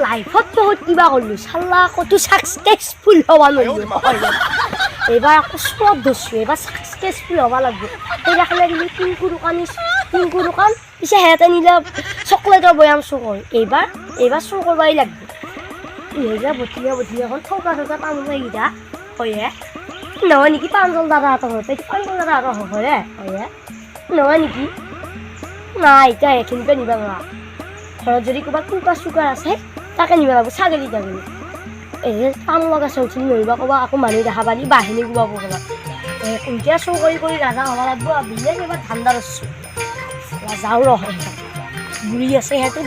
লাইফত বহুত কিবা কৰিলোঁ চাল্লা ক'তো ছাকচেছফুল হ'ব নোৱাৰিলোঁ এইবাৰ আকৌ চব ধৰিছোঁ এইবাৰ ছাকচেছফুল হ'ব লাগিব সেই দেখালে দিলোঁ টিংকু দোকান পিছে সিহঁতে নিলে চকলেটৰ বৈয়াম চুৰ কৰে এইবাৰ চুৰ কৰিবই লাগিব এইগিলা বটিয়া থকা পাঞ্জলকেইটা হয়ে নহয় নেকি পাঞ্জল দাদাহঁতৰ ঘৰত পাঞ্জল দাদাহঁতৰ হয়ে হয়ে নহয় নেকি নাই এতিয়া এইখিনিকে নিব নোৱাৰা ঘৰত যদি ক'ৰবাত কুকাৰ চুকাৰ আছে তাকে নিব লাগিব ছাগলী এই কাম লগা চৌচি নৰিবা ক'বা আকৌ মানুহ দেখা পালি বাহিনী কোবাব ক'বা এতিয়া চৌ কৰি ৰাজা হ'ব লাগিব বিলেক এবাৰ ঠাণ্ডা ৰচ্ছোঁ যাওঁ বুঢ়ী আছে সিহঁতে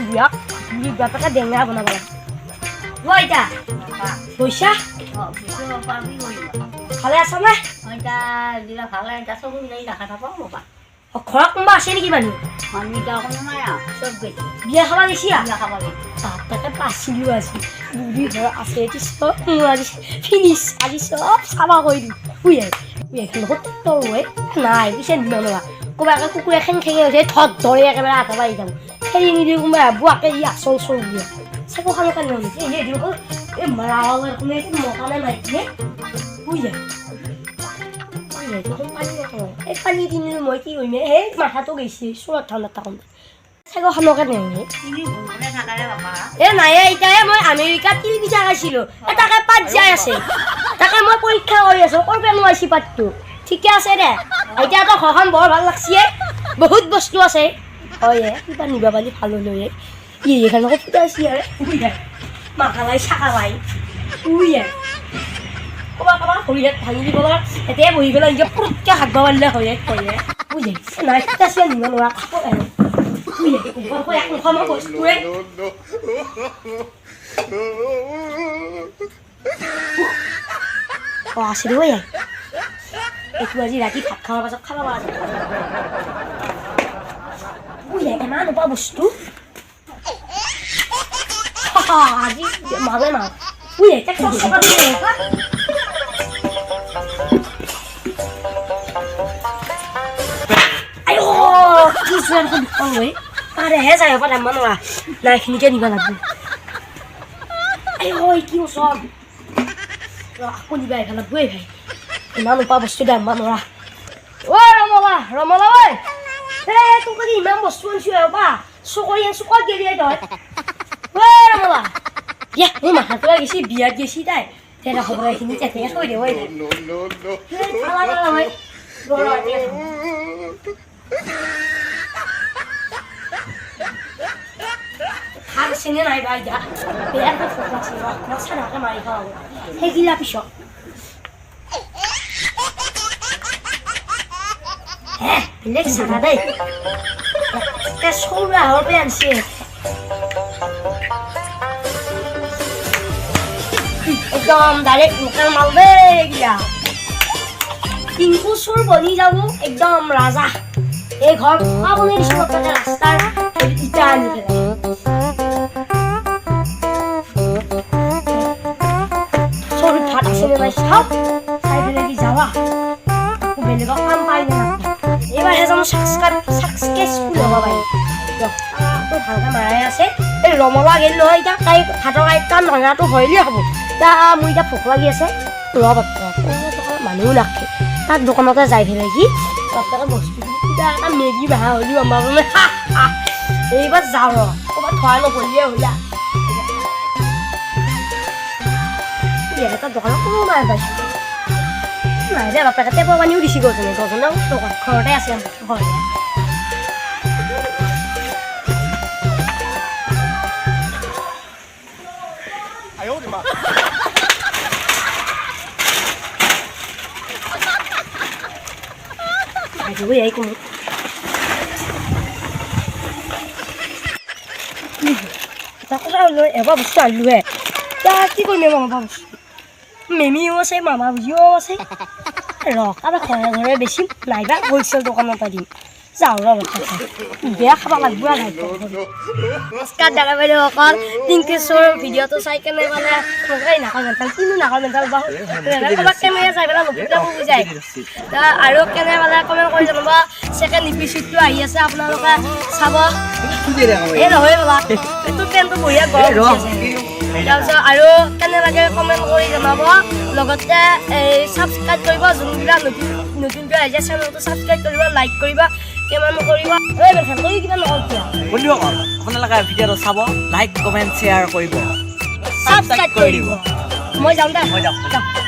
বুঢ়ী বাপেকে ডেঙা বনাব লাগিব এতিয়া পইচা ভালে আছা নে ভালে চব দেখা নাপাওঁ মোবা ঘৰত কোনোবা আছে নেকি মানুহ নাই চব গৈছে বিয়া খাব গৈছি খাব তাকে পাচিলোঁ আজি বুঢ়ী ঘৰ আছে চব মোৰ ফিনিছ আজি চব চাবা কৰি দিম শুই নাই পিছে নলোৱা ক'ৰবাকে কুকুৰে খেঙে উঠে ধত ধৰি একেবাৰে আঠা বাঢ়ি যাম খেলি নিদি কোনোবাই বুৱাকে ই আচল চল দিয়ে চাকো খালোঁ কাৰণে নেকি এই মাৰাৱালে মতা নাই মাইকিনে শুই যায় এই পানী দিলোঁ মই কি কৰিম সেই মাথাটো গৈছে চোৰত ঠাণ্ডা থাকোঁতে চাগৰ খানকে নেকি নাই এতিয়া মই আমেৰিকাত তিল পিঠা খাইছিলোঁ তাকে পাত যাই আছে তাকে মই পৰীক্ষা কৰি আছোঁ ক'ৰ পৰা নোৱাৰিছি পাতটো ঠিকে আছে দে এতিয়াতো ঘৰখন বৰ ভাল লাগছে বহুত বস্তু আছে হয় কিবা নিবা পালি ভাল লৈ এইখনকে ফুটাইছি আৰু মাখালাই চাকালাই ক'ৰবাত ভৰিত ভাঙি দিব লগা এতিয়াই বহি পেলাই এতিয়া পুৰতকৈ হাগব পাৰিলে হয় নাই ফুটাইছি নিব নোৱাৰা আছিল এইটো আজি ৰাতি ভাত খোৱাৰ পাছত খাব পৰা যায় ইমান নোপোৱা বস্তু আজি মাজে মাছ পাৰেহে যায় পাৰ নোৱাৰা নাই এইখিনিকে নিব লাগিব কি ওচৰ আকৌ নিবা এইফালে বৈ ভাই ইমান নোপোৱা বস্তু দাম নোৱাৰা ৰমলা ঐ তোক যদি ইমান বস্তু আনিছোঁ পা চকৰি চুকত গেলি তই ৰমলা দিয়া মোৰ মাথাটো গৈছি বিয়াত গৈছি তাই তেনে খবৰ এইখিনি তেতিয়াই থৈ দিব খাল চেনে নাই বা এতিয়া বেয়া ফোক লাগছে চানাকে মাৰি খাব সেইগিলা পিছত বেলেগ চানা দেই চৌৰা হৰ পৰা আনছে একদম ডাইৰেক্ট লোকেল মাল দেই এইগিলা টিংকু চোৰ বনি যাব একদম ৰাজা এই ঘৰ বনাই দিছোঁ তাতে ৰাস্তাৰ ইটা আনি পেলাই চৰুত ভাত আছেনে নাই চাওক চাই পেলাই কি যাবা বেলেগক কাম পাই না এইবাৰ এজন ছাকচেছফুল হ'ব পাৰিম ভালকৈ মাৰাই আছে এই ৰমলা গেল নহয় এতিয়া তাই ভাতৰ কাম ভাঙাটো হৰিলেই হ'ব এতিয়া মোৰ এতিয়া ভোক লাগি আছে মানুহো নাখে তাক দোকানতে যাই পেলাই কি তাতে বস্তু কিবা এটা মেগী ভাঙা হ'লেও আমাৰ মানে এইবাৰ যাওঁ ৰ ক'ৰবাত ধৰা নপৰিলে হ'লা এটা দোকানত কোনো নাই পাইছোঁ নাই দে বাপেকে টেপৰ পানীও দিছি গজনে দোকান ঘৰতে আছে ঘৰতে এবাৰ বস্তু আনিলোহে এতিয়া কি কৰিম এবাৰ বস্তু মেমিও আছে মামা বুজিও আছে ৰ কাৰোবাৰ ঘৰে ঘৰে বেছি নাইবা হ'লচেল দোকানৰ পৰা দিম যাওঁ ৰ বেয়া খাব লাগব নমস্কাৰ দাদা বাইদেউ অকল টিংকেশ্বৰ ভিডিঅ'টো চাই কেনে মানে মোক এই নাকৰ মেণ্টেল কিনো নাকৰ মেণ্টেল বা ক'ৰবাত কেমেৰা চাই পেলাই মোক বুজাই আৰু কেনে মানে কমেণ্ট কৰি জনাব ছেকেণ্ড এপিছডটো আহি আছে আপোনালোকে চাব এই নহয় বোলা এইটো পেনটো বঢ়িয়া গৰম উঠি আছে তাৰপিছত আৰু কেনে লাগে কমেণ্ট কৰি জনাব লগতে এই ছাবস্ক্ৰাইব কৰিব যোনবিলাক নতুনকৈ আহিছে চেনেলটো ছাবস্ক্ৰাইব কৰিব লাইক কৰিব কিমান কৰিব এই বেলেগ কৰি কিমান নকৰিব বন্ধুসকল আপোনালোকে ভিডিঅ'টো চাব লাইক কমেণ্ট শ্বেয়াৰ কৰিব ছাবস্ক্ৰাইব কৰি দিব মই যাওঁ দে মই যাওঁ